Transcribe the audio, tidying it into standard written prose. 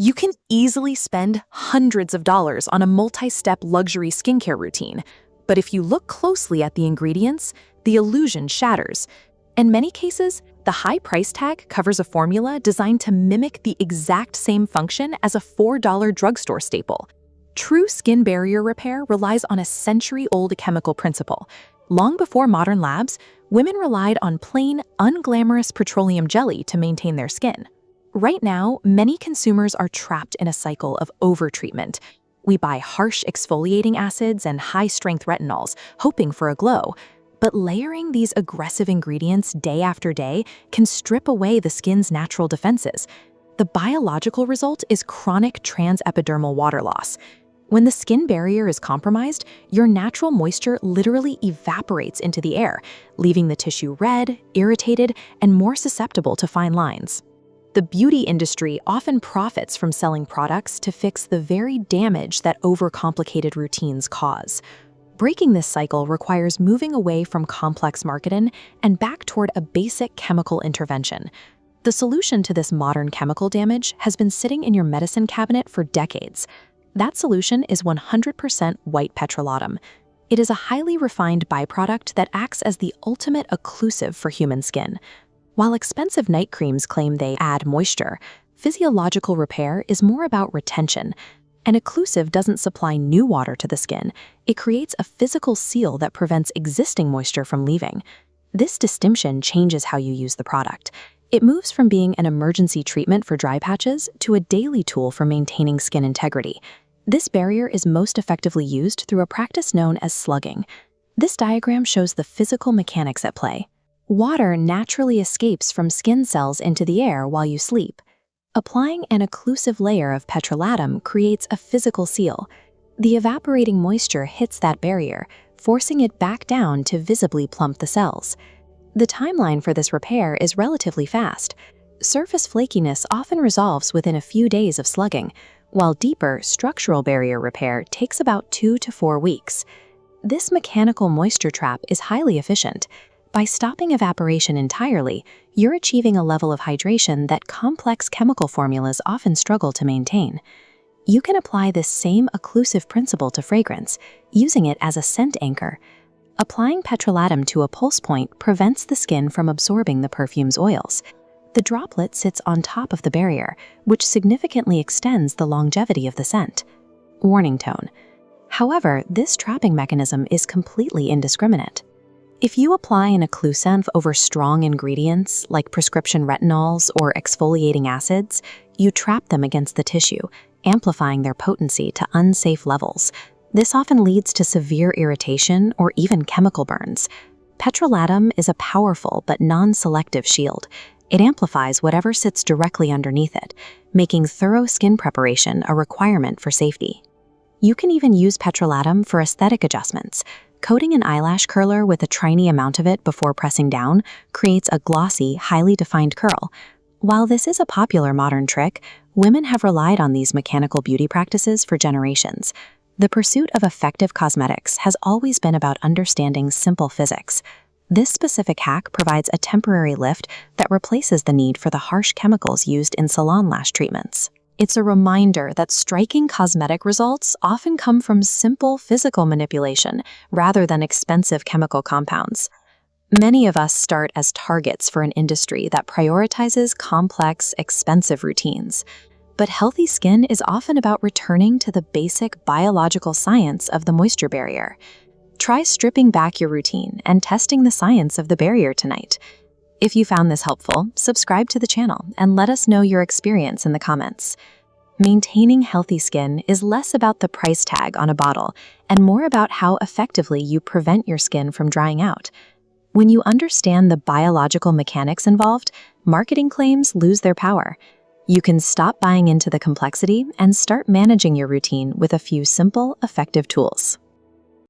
You can easily spend hundreds of dollars on a multi-step luxury skincare routine, but if you look closely at the ingredients, the illusion shatters. In many cases, the high price tag covers a formula designed to mimic the exact same function as a $4 drugstore staple. True skin barrier repair relies on a century-old chemical principle. Long before modern labs, women relied on plain, unglamorous petroleum jelly to maintain their skin. Right now, many consumers are trapped in a cycle of overtreatment. We buy harsh exfoliating acids and high-strength retinols, hoping for a glow. But layering these aggressive ingredients day after day can strip away the skin's natural defenses. The biological result is chronic transepidermal water loss. When the skin barrier is compromised, your natural moisture literally evaporates into the air, leaving the tissue red, irritated, and more susceptible to fine lines. The beauty industry often profits from selling products to fix the very damage that overcomplicated routines cause. Breaking this cycle requires moving away from complex marketing and back toward a basic chemical intervention. The solution to this modern chemical damage has been sitting in your medicine cabinet for decades. That solution is 100% white petrolatum. It is a highly refined byproduct that acts as the ultimate occlusive for human skin. While expensive night creams claim they add moisture, physiological repair is more about retention. An occlusive doesn't supply new water to the skin. It creates a physical seal that prevents existing moisture from leaving. This distinction changes how you use the product. It moves from being an emergency treatment for dry patches to a daily tool for maintaining skin integrity. This barrier is most effectively used through a practice known as slugging. This diagram shows the physical mechanics at play. Water naturally escapes from skin cells into the air while you sleep. Applying an occlusive layer of petrolatum creates a physical seal. The evaporating moisture hits that barrier, forcing it back down to visibly plump the cells. The timeline for this repair is relatively fast. Surface flakiness often resolves within a few days of slugging, while deeper structural barrier repair takes about 2 to 4 weeks. This mechanical moisture trap is highly efficient. By stopping evaporation entirely, you're achieving a level of hydration that complex chemical formulas often struggle to maintain. You can apply this same occlusive principle to fragrance, using it as a scent anchor. Applying petrolatum to a pulse point prevents the skin from absorbing the perfume's oils. The droplet sits on top of the barrier, which significantly extends the longevity of the scent. Warning tone. However, this trapping mechanism is completely indiscriminate. If you apply an occlusive over strong ingredients like prescription retinols or exfoliating acids, you trap them against the tissue, amplifying their potency to unsafe levels. This often leads to severe irritation or even chemical burns. Petrolatum is a powerful but non-selective shield. It amplifies whatever sits directly underneath it, making thorough skin preparation a requirement for safety. You can even use petrolatum for aesthetic adjustments. Coating an eyelash curler with a tiny amount of it before pressing down creates a glossy, highly defined curl. While this is a popular modern trick, women have relied on these mechanical beauty practices for generations. The pursuit of effective cosmetics has always been about understanding simple physics. This specific hack provides a temporary lift that replaces the need for the harsh chemicals used in salon lash treatments. It's a reminder that striking cosmetic results often come from simple physical manipulation rather than expensive chemical compounds. Many of us start as targets for an industry that prioritizes complex, expensive routines. But healthy skin is often about returning to the basic biological science of the moisture barrier. Try stripping back your routine and testing the science of the barrier tonight. If you found this helpful, subscribe to the channel and let us know your experience in the comments. Maintaining healthy skin is less about the price tag on a bottle and more about how effectively you prevent your skin from drying out. When you understand the biological mechanics involved, marketing claims lose their power. You can stop buying into the complexity and start managing your routine with a few simple, effective tools.